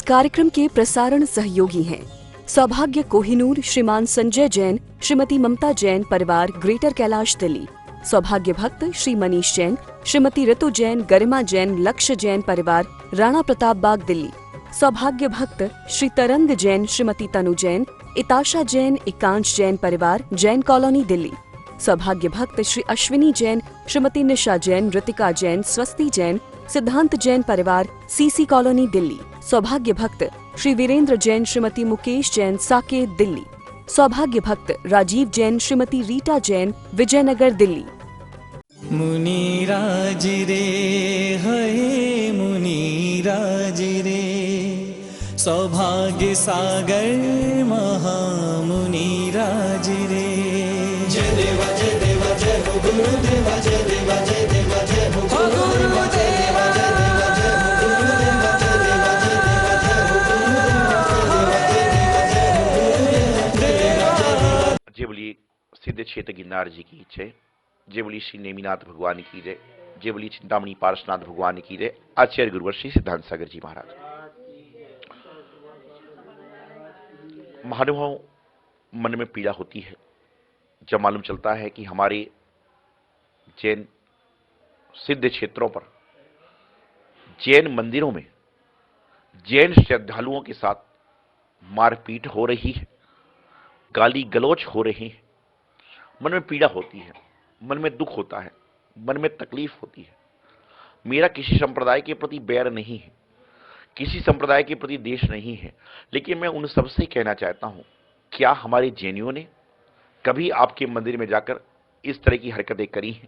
कार्यक्रम के प्रसारण सहयोगी हैं सौभाग्य कोहिनूर, श्रीमान संजय जैन, श्रीमती ममता जैन, परिवार ग्रेटर कैलाश दिल्ली। सौभाग्य भक्त श्री मनीष जैन, श्रीमती ऋतु जैन, गरिमा जैन, लक्ष्य जैन, परिवार राणा प्रताप बाग दिल्ली। सौभाग्य भक्त श्री तरंग जैन, श्रीमती तनु जैन, इताशा जैन, एकांश जैन, परिवार जैन कॉलोनी दिल्ली। सौभाग्य भक्त श्री अश्विनी जैन, श्रीमती निशा जैन, ऋतिका जैन, स्वस्ति जैन, सिद्धांत जैन, परिवार सीसी कॉलोनी दिल्ली। सौभाग्य भक्त श्री वीरेंद्र जैन, श्रीमती मुकेश जैन, साकेत दिल्ली। सौभाग्य भक्त राजीव जैन, श्रीमती रीटा जैन, विजयनगर दिल्ली। मुनिराज रे हये मुनिराज रे, सौभाग्य सागर महामुनिराज रे। जय देवा जय देवा जय हो गुरुदेवा, जय देवा जय देवा जय हो गुरुदेवा, जय देवा जय देवा जय हो गुरुदेवा, जय देवा जय देवा जय हो गुरुदेवा, जय देवा जय हो गुरुदेवा। जय बोलिए सिद्ध क्षेत्र गिरनार जी की जय। जय बोली श्री नेमिनाथ भगवान की जय। जय बोली चिंतामणि पार्श्वनाथ भगवान की जय। आचार्य गुरुवर श्री सिद्धांत सागर जी महाराज। महानुभाव, मन में पीड़ा होती है जब मालूम चलता है कि हमारे जैन सिद्ध क्षेत्रों पर, जैन मंदिरों में जैन श्रद्धालुओं के साथ मारपीट हो रही है, गाली गलौच हो रही है। मन में पीड़ा होती है, मन में दुख होता है, मन में तकलीफ होती है। मेरा किसी संप्रदाय के प्रति बैर नहीं है, किसी संप्रदाय के प्रति देश नहीं है, लेकिन मैं उन सबसे कहना चाहता हूं, क्या हमारे जैनियों ने कभी आपके मंदिर में जाकर इस तरह की हरकतें करी हैं?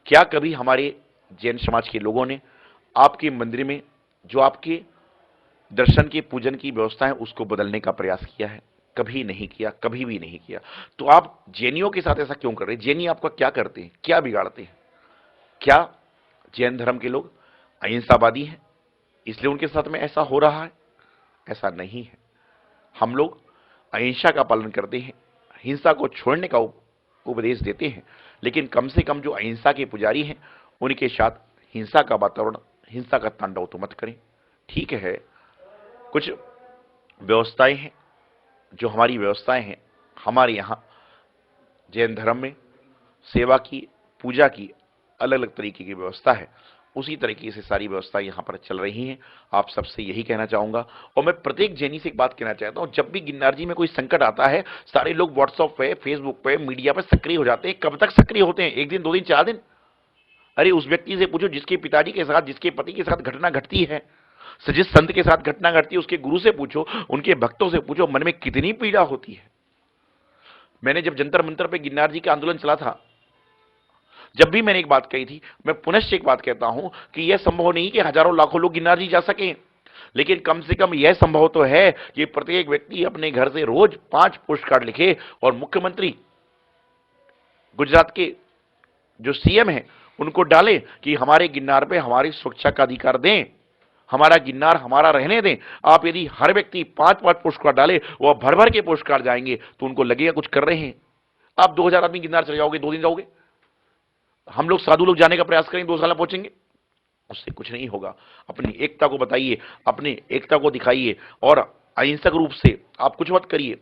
क्या कभी हमारे जैन समाज के लोगों ने आपके मंदिर में जो आपके दर्शन के पूजन की व्यवस्था है उसको बदलने का प्रयास किया है? कभी नहीं किया, कभी भी नहीं किया। तो आप जैनियों के साथ ऐसा क्यों कर रहे हैं? जैनी आपका क्या करते हैं, क्या बिगाड़ते हैं? क्या जैन धर्म के लोग अहिंसावादी हैं इसलिए उनके साथ में ऐसा हो रहा है? ऐसा नहीं है। हम लोग अहिंसा का पालन करते हैं, हिंसा को छोड़ने का उपदेश देते हैं, लेकिन कम से कम जो अहिंसा के पुजारी हैं उनके साथ हिंसा का वातावरण, हिंसा का तांडव तो मत करें। ठीक है, कुछ व्यवस्थाएं हैं, जो हमारी व्यवस्थाएं हैं, हमारे यहाँ जैन धर्म में सेवा की, पूजा की अलग अलग तरीके की व्यवस्था है, उसी तरीके से सारी व्यवस्था यहाँ पर चल रही हैं। आप सबसे यही कहना चाहूंगा, और मैं प्रत्येक जैनी से एक बात कहना चाहता हूँ, जब भी गिरनार जी में कोई संकट आता है, सारे लोग व्हाट्सएप पे, फेसबुक पे, मीडिया पे सक्रिय हो जाते हैं। कब तक सक्रिय होते हैं? एक दिन, 2 दिन, 4 दिन? अरे उस व्यक्ति से पूछो जिसके पिताजी के साथ, जिसके पति के साथ घटना घटती है, जिस संत के साथ घटना घटती है, उसके गुरु से पूछो, उनके भक्तों से पूछो, मन में कितनी पीड़ा होती है। मैंने जब जंतर मंतर पे गिरनार जी का आंदोलन चला था, जब भी मैंने एक बात कही थी, मैं पुनश्च एक बात कहता हूं कि यह संभव नहीं कि हजारों लाखों लोग गिरनार जी जा सकें, लेकिन कम से कम यह संभव तो है कि प्रत्येक व्यक्ति अपने घर से रोज 5 पोस्ट कार्ड लिखे और मुख्यमंत्री गुजरात के जो सीएम हैं उनको डाले कि हमारे गिरनार पे हमारी सुरक्षा का अधिकार दें, हमारा गिरनार हमारा रहने दें। आप यदि हर व्यक्ति 5-5 पोस्ट कार्ड डाले, वो भर भर के पोस्ट कार्ड जाएंगे तो उनको लगेगा कुछ कर रहे हैं। आप 2000 आदमी गिरनार चले जाओगे, 2 दिन जाओगे, हम लोग साधु लोग जाने का प्रयास करेंगे, 2 साल में पहुंचेंगे? उससे कुछ नहीं होगा। अपनी एकता को बताइए, अपनी एकता को दिखाइए और अहिंसक रूप से आप कुछ मत करिए।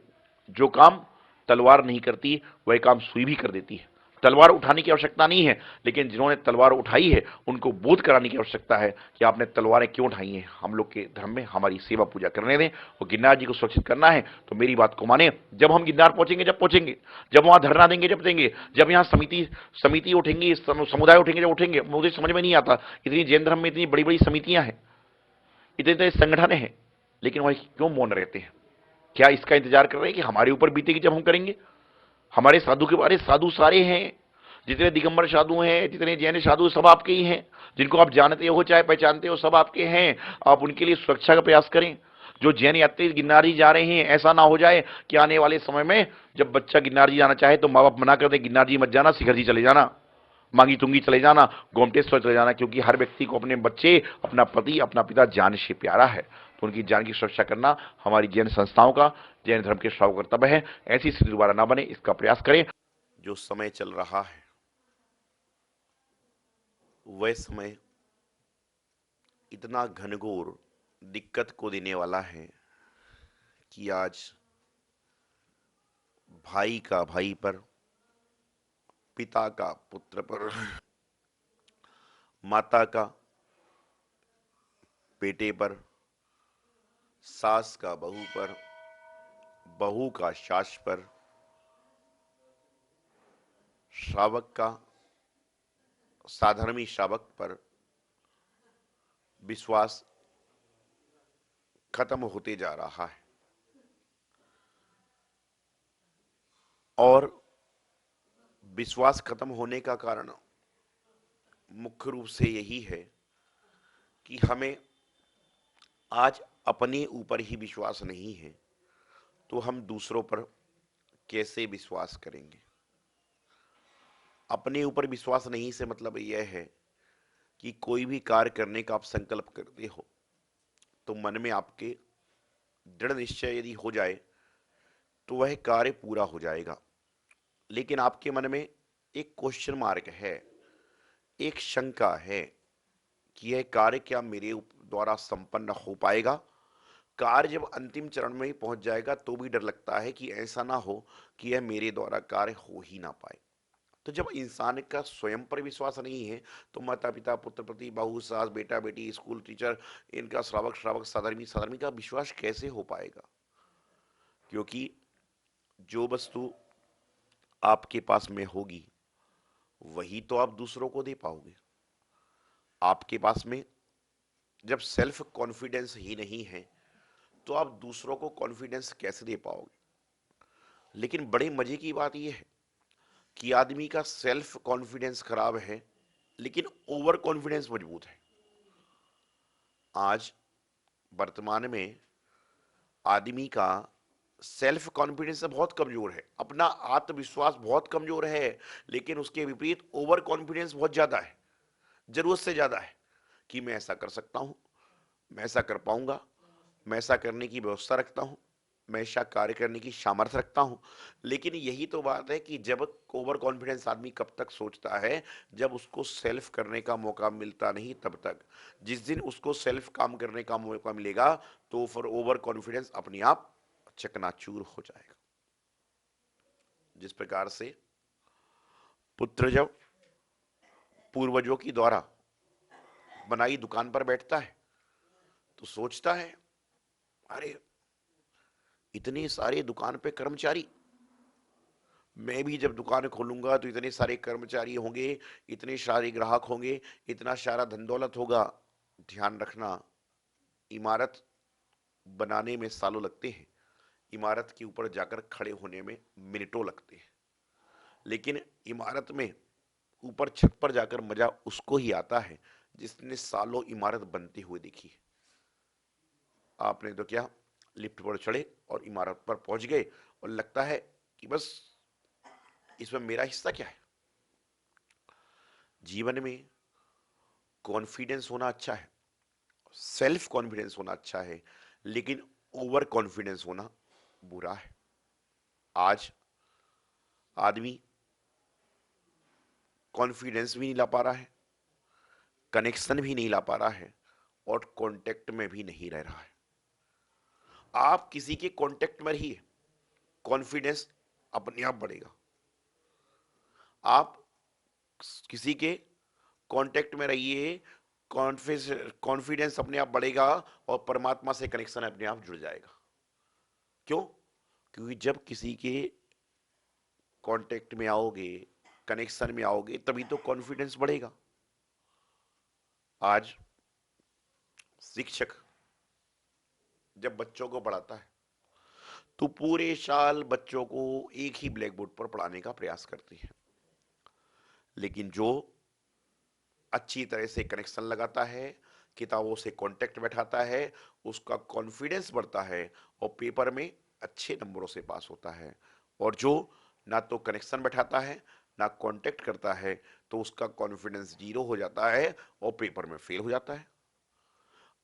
जो काम तलवार नहीं करती वह काम सुई भी कर देती है। तलवार उठाने की आवश्यकता नहीं है, लेकिन जिन्होंने तलवार उठाई है उनको बोध कराने की आवश्यकता है कि आपने तलवारें क्यों उठाई हैं। हम लोग के धर्म में हमारी सेवा पूजा करने दें और गिरनार जी को सुरक्षित करना है तो मेरी बात को माने। जब हम गिरनार पहुंचेंगे, जब पहुंचेंगे, जब वहां धरना देंगे, जब देंगे, जब यहाँ समिति उठेंगी, समुदाय उठेंगे, जब उठेंगे, मुझे समझ में नहीं आता इतनी जैन धर्म में इतनी बड़ी बड़ी समितियां हैं, इतने इतने संगठन हैं, लेकिन वह क्यों मौन रहते हैं? क्या इसका इंतजार कर रहे हैं कि हमारे ऊपर बीतेगी जब हम करेंगे? हमारे साधु के बारे साधु सारे हैं, जितने दिगंबर साधु हैं, जितने जैन साधु, सब आपके ही हैं। जिनको आप जानते हो चाहे पहचानते हो, सब आपके हैं। आप उनके लिए सुरक्षा का प्रयास करें। जो जैन यात्री गिरनार जी जा रहे हैं, ऐसा ना हो जाए कि आने वाले समय में जब बच्चा गिरनार जी जाना चाहे तो माँ बाप मना कर दे, गिरनार जी मत जाना, शिखर जी चले जाना, मांगी तुंगी चले जाना, गोमटेश्वर चले जाना। क्योंकि हर व्यक्ति को अपने बच्चे, अपना पति, अपना पिता जान से प्यारा है, तो उनकी जान की सुरक्षा करना हमारी जैन संस्थाओं का, जैन धर्म के श्रावक कर्तव्य है। ऐसी स्थिति दोबारा ना बने, इसका प्रयास करें। जो समय चल रहा है वह समय इतना घनघोर, दिक्कत को देने वाला है कि आज भाई का भाई पर, पिता का पुत्र पर, माता का बेटे पर, सास का बहू पर, बहू का सास पर, श्रावक का साधर्मी श्रावक पर विश्वास खत्म होते जा रहा है। और विश्वास खत्म होने का कारण मुख्य रूप से यही है कि हमें आज अपने ऊपर ही विश्वास नहीं है, तो हम दूसरों पर कैसे विश्वास करेंगे। अपने ऊपर विश्वास नहीं से मतलब यह है कि कोई भी कार्य करने का आप संकल्प करते हो तो मन में आपके दृढ़ निश्चय यदि हो जाए तो वह कार्य पूरा हो जाएगा। लेकिन आपके मन में एक क्वेश्चन मार्क है, एक शंका है कि यह कार्य क्या मेरे द्वारा संपन्न हो पाएगा। कार्य जब अंतिम चरण में ही पहुंच जाएगा तो भी डर लगता है कि ऐसा ना हो कि यह मेरे द्वारा कार्य हो ही ना पाए। तो जब इंसान का स्वयं पर विश्वास नहीं है तो माता पिता पुत्र प्रति, बहू सास बेटा बेटी, स्कूल टीचर, इनका श्रावक श्रावक साधर्मी साधर्मी का विश्वास कैसे हो पाएगा। क्योंकि जो वस्तु आपके पास में होगी वही तो आप दूसरों को दे पाओगे। आपके पास में जब सेल्फ कॉन्फिडेंस ही नहीं है तो आप दूसरों को कॉन्फिडेंस कैसे दे पाओगे। लेकिन बड़े मजे की बात यह है कि आदमी का सेल्फ कॉन्फिडेंस खराब है लेकिन ओवर कॉन्फिडेंस मजबूत है। आज वर्तमान में आदमी का सेल्फ कॉन्फिडेंस बहुत कमजोर है, अपना आत्मविश्वास बहुत कमजोर है, लेकिन उसके विपरीत ओवर कॉन्फिडेंस बहुत ज्यादा है, जरूरत से ज्यादा है कि मैं ऐसा कर सकता हूं, मैं ऐसा कर पाऊंगा, मैं ऐसा करने की व्यवस्था रखता हूं, मैं ऐसा कार्य करने की सामर्थ्य रखता हूं। लेकिन यही तो बात है कि जब ओवर कॉन्फिडेंस आदमी कब तक सोचता है, जब उसको सेल्फ करने का मौका मिलता नहीं तब तक। जिस दिन उसको सेल्फ काम करने का मौका मिलेगा तो फिर ओवर कॉन्फिडेंस अपने आप चकनाचूर हो जाएगा। जिस प्रकार से पुत्र जब पूर्वजों की द्वारा बनाई दुकान पर बैठता है तो सोचता है, अरे इतने सारे दुकान पे कर्मचारी, मैं भी जब दुकान खोलूंगा तो इतने सारे कर्मचारी होंगे, इतने सारे ग्राहक होंगे, इतना सारा धन दौलत होगा। ध्यान रखना, इमारत बनाने में सालों लगते हैं, इमारत के ऊपर जाकर खड़े होने में मिनटों लगते हैं। लेकिन इमारत में ऊपर छत पर जाकर मजा उसको ही आता है जिसने सालों इमारत बनते हुए देखी है। आपने तो क्या लिफ्ट पर चढ़े और इमारत पर पहुंच गए और लगता है कि बस इसमें मेरा हिस्सा क्या है। जीवन में कॉन्फिडेंस होना अच्छा है, सेल्फ कॉन्फिडेंस होना अच्छा है, लेकिन ओवर कॉन्फिडेंस होना बुरा है। आज आदमी कॉन्फिडेंस भी नहीं ला पा रहा है, कनेक्शन भी नहीं ला पा रहा है और कांटेक्ट में भी नहीं रह रहा है। आप किसी के कांटेक्ट में रहिए, कॉन्फिडेंस अपने आप बढ़ेगा। आप किसी के कांटेक्ट में रहिए, कॉन्फिडेंस अपने आप बढ़ेगा और परमात्मा से कनेक्शन अपने आप जुड़ जाएगा। क्यों? क्योंकि जब किसी के कांटेक्ट में आओगे, कनेक्शन में आओगे, तभी तो कॉन्फिडेंस बढ़ेगा। आज शिक्षक जब बच्चों को पढ़ाता है तो पूरे साल बच्चों को एक ही ब्लैक बोर्ड पर पढ़ाने का प्रयास करती है, लेकिन जो अच्छी तरह से कनेक्शन लगाता है, किताबों से कांटेक्ट बैठाता है, उसका कॉन्फिडेंस बढ़ता है और पेपर में अच्छे नंबरों से पास होता है। और जो ना तो कनेक्शन बैठाता है ना कांटेक्ट करता है तो उसका कॉन्फिडेंस जीरो हो जाता है और पेपर में फेल हो जाता है।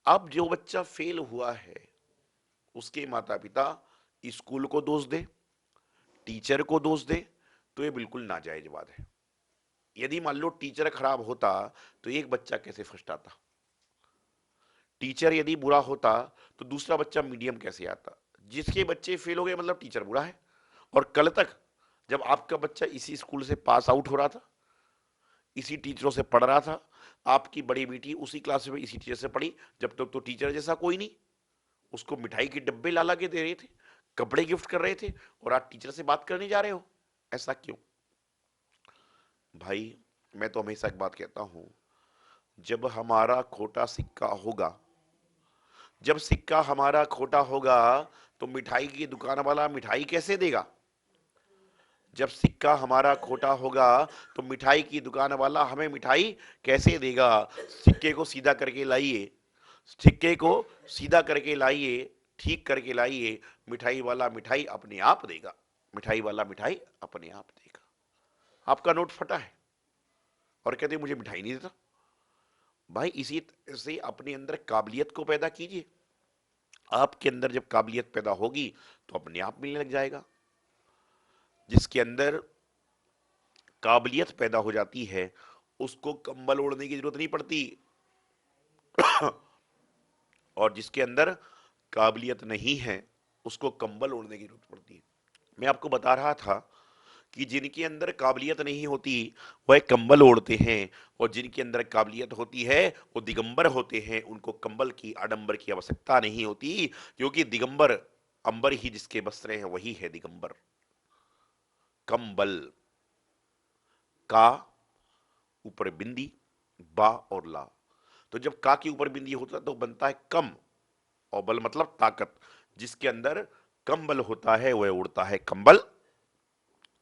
अब जो बच्चा फेल हुआ है उसके माता पिता स्कूल को दोष दे, टीचर को दोष दे, तो ये बिल्कुल नाजायज बात है। यदि मान लो टीचर खराब होता तो एक बच्चा कैसे फर्स्ट आता। टीचर यदि बुरा होता तो दूसरा बच्चा मीडियम कैसे आता? जिसके बच्चे फेल हो गए मतलब टीचर बुरा है। और कल तक जब आपका बच्चा इसी स्कूल से पास आउट हो रहा था, इसी टीचरों से पढ़ रहा था, आपकी बड़ी बेटी उसी क्लास में इसी टीचर से पढ़ी, जब तक तो टीचर जैसा कोई नहीं, उसको मिठाई के डब्बे ला ला के दे रहे थे, कपड़े गिफ्ट कर रहे थे, और आज टीचर से बात करने जा रहे हो, ऐसा क्यों? भाई मैं तो हमेशा एक बात कहता हूं, जब हमारा खोटा सिक्का होगा, जब सिक्का हमारा खोटा होगा तो मिठाई की दुकान वाला मिठाई कैसे देगा? जब सिक्का हमारा खोटा होगा तो मिठाई की दुकान वाला हमें मिठाई कैसे देगा? सिक्के को सीधा करके लाइए, सिक्के को सीधा करके लाइए, ठीक करके लाइए, मिठाई वाला मिठाई अपने आप देगा, मिठाई वाला मिठाई अपने आप देगा। आपका नोट फटा है और कहते मुझे मिठाई नहीं देता। भाई इसी तरह से अपने अंदर काबिलियत को पैदा कीजिए। आपके अंदर जब काबिलियत पैदा होगी तो अपने आप मिलने लग जाएगा। जिसके अंदर काबिलियत पैदा हो जाती है उसको कंबल ओढ़ने की जरूरत नहीं पड़ती, और जिसके अंदर काबिलियत नहीं है उसको कंबल ओढ़ने की जरूरत पड़ती है। मैं आपको बता रहा था कि जिनके अंदर काबिलियत नहीं होती वह कंबल ओढ़ते हैं, और जिनके अंदर काबिलियत होती है वो दिगंबर होते हैं, उनको कंबल की आडंबर की आवश्यकता नहीं होती, क्योंकि दिगंबर अंबर ही जिसके वस्त्र हैं वही है दिगंबर। कंबल का ऊपर बिंदी, बा और ला, तो जब का के ऊपर बिंदी होता है तो बनता है कम, और बल मतलब ताकत। जिसके अंदर कम बल होता है वह उड़ता है कंबल,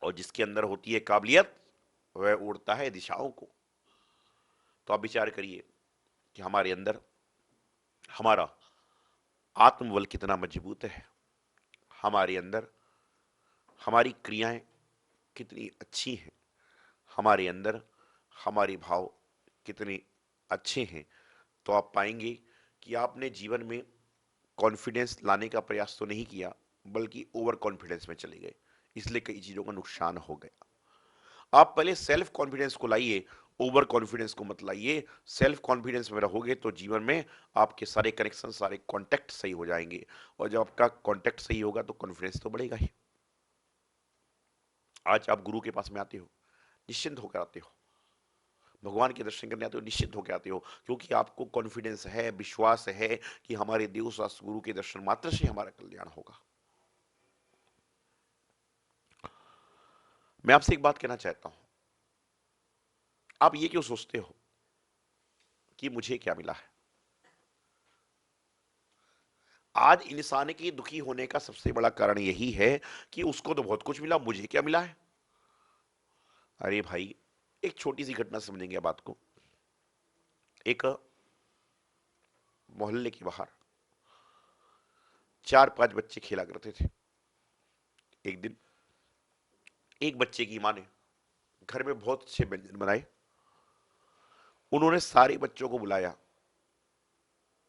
और जिसके अंदर होती है काबिलियत वह उड़ता है दिशाओं को। तो आप विचार करिए कि हमारे अंदर हमारा आत्मबल कितना मजबूत है, हमारे अंदर हमारी क्रियाएं कितनी अच्छी हैं, हमारे अंदर हमारे भाव कितने अच्छे हैं। तो आप पाएंगे कि आपने जीवन में कॉन्फिडेंस लाने का प्रयास तो नहीं किया, बल्कि ओवर कॉन्फिडेंस में चले गए, इसलिए कई चीजों का नुकसान हो गया। आप पहले सेल्फ कॉन्फिडेंस को लाइए, ओवर कॉन्फिडेंस को मत लाइए। सेल्फ कॉन्फिडेंस में रहोगे तो जीवन में आपके सारे कनेक्शन, सारे कॉन्टेक्ट सही हो जाएंगे, और जब आपका कॉन्टेक्ट सही होगा तो कॉन्फिडेंस तो बढ़ेगा ही। आज आप गुरु के पास में आते हो, निश्चिंत होकर आते हो, भगवान के दर्शन करने आते हो, निश्चित होकर आते हो, क्योंकि आपको कॉन्फिडेंस है, विश्वास है कि हमारे देव शास्त्र गुरु के दर्शन मात्र से हमारा कल्याण होगा। मैं आपसे एक बात कहना चाहता हूं, आप ये क्यों सोचते हो कि मुझे क्या मिला है? आज इंसान के दुखी होने का सबसे बड़ा कारण यही है कि उसको तो बहुत कुछ मिला, मुझे क्या मिला है? अरे भाई एक छोटी सी घटना समझेंगे बात को। एक मोहल्ले के बाहर 4-5 बच्चे खेला करते थे। एक दिन एक बच्चे की मां ने घर में बहुत अच्छे व्यंजन बनाए। उन्होंने सारे बच्चों को बुलाया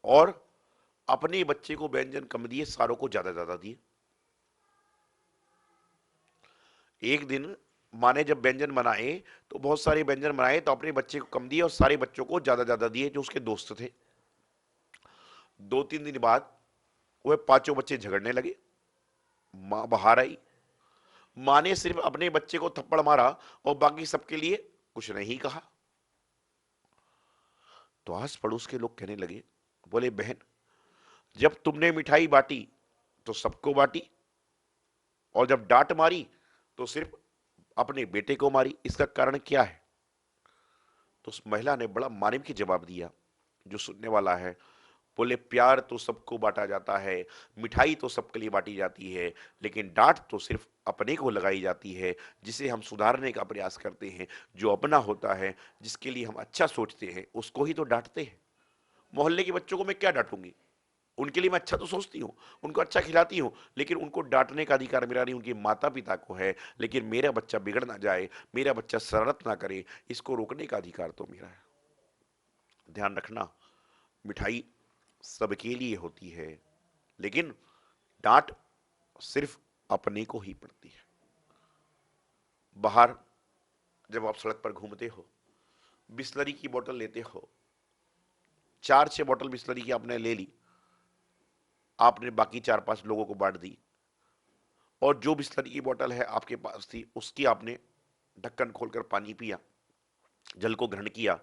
और अपने बच्चे को व्यंजन कम दिए, सारों को ज्यादा ज्यादा दिए। एक दिन माँ ने जब व्यंजन बनाए तो बहुत सारे व्यंजन बनाए, तो अपने बच्चे को कम दिए और सारे बच्चों को ज्यादा ज्यादा दिए जो उसके दोस्त थे। 2-3 दिन बाद वह 5 बच्चे झगड़ने लगे। माँ बाहर आई, माँ ने सिर्फ अपने बच्चे को थप्पड़ मारा और बाकी सबके लिए कुछ नहीं कहा। तो आस पड़ोस के लोग कहने लगे, बोले बहन जब तुमने मिठाई बांटी तो सबको बांटी, और जब डांट मारी तो सिर्फ अपने बेटे को मारी, इसका कारण क्या है? तो उस महिला ने बड़ा मानव की जवाब दिया, जो सुनने वाला है। बोले प्यार तो सबको बांटा जाता है, मिठाई तो सबके लिए बांटी जाती है, लेकिन डांट तो सिर्फ अपने को लगाई जाती है, जिसे हम सुधारने का प्रयास करते हैं। जो अपना होता है, जिसके लिए हम अच्छा सोचते हैं, उसको ही तो डांटते हैं। मोहल्ले के बच्चों को मैं क्या डांटूंगी? उनके लिए मैं अच्छा तो सोचती हूँ, उनको अच्छा खिलाती हूँ, लेकिन उनको डांटने का अधिकार मेरा नहीं, उनके माता पिता को है। लेकिन मेरा बच्चा बिगड़ ना जाए, मेरा बच्चा शरारत ना करे, इसको रोकने का अधिकार तो मेरा है। ध्यान रखना, मिठाई सबके लिए होती है, लेकिन डांट सिर्फ अपने को ही पड़ती है। बाहर जब आप सड़क पर घूमते हो, बिस्लरी की बोतल लेते हो, 4-6 बॉटल बिस्लरी की आपने ले ली, आपने बाकी 4-5 लोगों को बांट दी, और जो बिस्लरी की बोतल है आपके पास थी उसकी आपने ढक्कन खोलकर पानी पिया, जल को ग्रहण किया,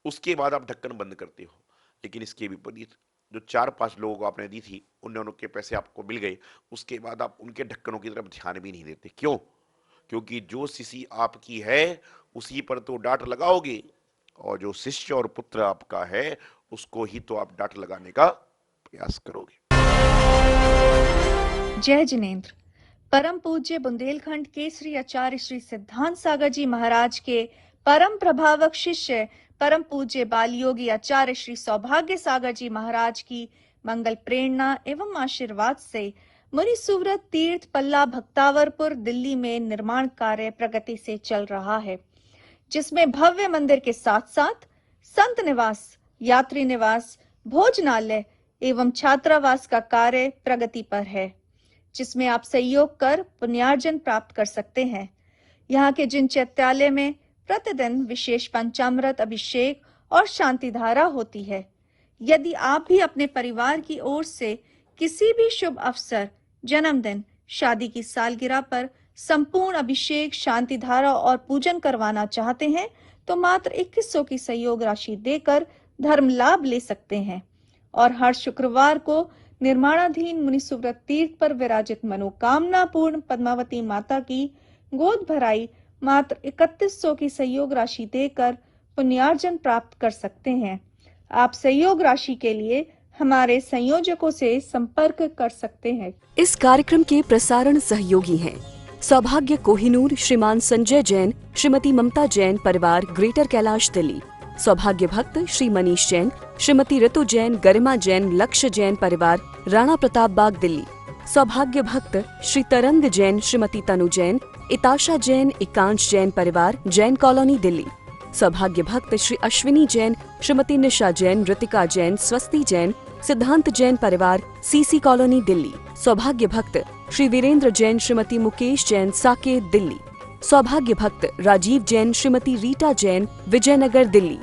उसके बाद आप ढक्कन बंद करते हो। लेकिन इसके विपरीत जो 4-5 लोगों को आपने दी थी, उनके पैसे आपको मिल गए, उसके बाद आप उनके ढक्कनों की तरफ ध्यान भी नहीं देते। क्यों? क्योंकि जो शिशि आपकी है उसी पर तो डांट लगाओगे, और जो शिष्य और पुत्र आपका है उसको ही तो आप डांट लगाने का प्रयास करोगे। जय जिनेंद्र। परम पूज्य बुंदेलखंड केसरी आचार्य श्री सिद्धांत सागर जी महाराज के परम प्रभावक शिष्य परम पूज्य बाल योगी आचार्य श्री सौभाग्य सागर जी महाराज की मंगल प्रेरणा एवं आशीर्वाद से मुनि सुव्रत तीर्थ पल्ला भक्तावरपुर दिल्ली में निर्माण कार्य प्रगति से चल रहा है, जिसमें भव्य मंदिर के साथ साथ संत निवास, यात्री निवास, भोजनालय एवं छात्रावास का कार्य प्रगति पर है, जिसमें आप सहयोग कर पुण्यार्जन प्राप्त कर सकते हैं। यहाँ के जिन चैत्यालय में प्रतिदिन विशेष पंचामृत अभिषेक और शांति धारा होती है, यदि आप भी अपने परिवार की ओर से किसी भी शुभ अवसर, जन्मदिन, शादी की सालगिरह पर संपूर्ण अभिषेक, शांति धारा और पूजन करवाना चाहते हैं तो मात्र 2100 की सहयोग राशि देकर धर्म लाभ ले सकते हैं। और हर शुक्रवार को निर्माणाधीन मुनि सुव्रत तीर्थ पर विराजित मनोकामना पूर्ण पद्मावती माता की गोद भराई मात्र 3100 की सहयोग राशि देकर पुण्यार्जन प्राप्त कर सकते हैं। आप सहयोग राशि के लिए हमारे संयोजकों से संपर्क कर सकते हैं। इस कार्यक्रम के प्रसारण सहयोगी हैं सौभाग्य कोहिनूर श्रीमान संजय जैन, श्रीमती ममता जैन परिवार, ग्रेटर कैलाश दिल्ली। सौभाग्य भक्त श्री मनीष जैन, श्रीमती ऋतु जैन, गरिमा जैन, लक्ष्य जैन परिवार, राणा प्रताप बाग दिल्ली। सौभाग्य भक्त श्री तरंग जैन, श्रीमती तनु जैन, इताशा जैन, एकांश जैन परिवार, जैन कॉलोनी दिल्ली। सौभाग्य भक्त श्री अश्विनी जैन, श्रीमती निशा जैन, ऋतिका जैन, स्वस्ति जैन, सिद्धांत जैन परिवार, सीसी कॉलोनी दिल्ली। सौभाग्य भक्त श्री वीरेंद्र जैन, श्रीमती मुकेश जैन, साकेत दिल्ली। सौभाग्य भक्त राजीव जैन, श्रीमती रीटा जैन, विजयनगर दिल्ली।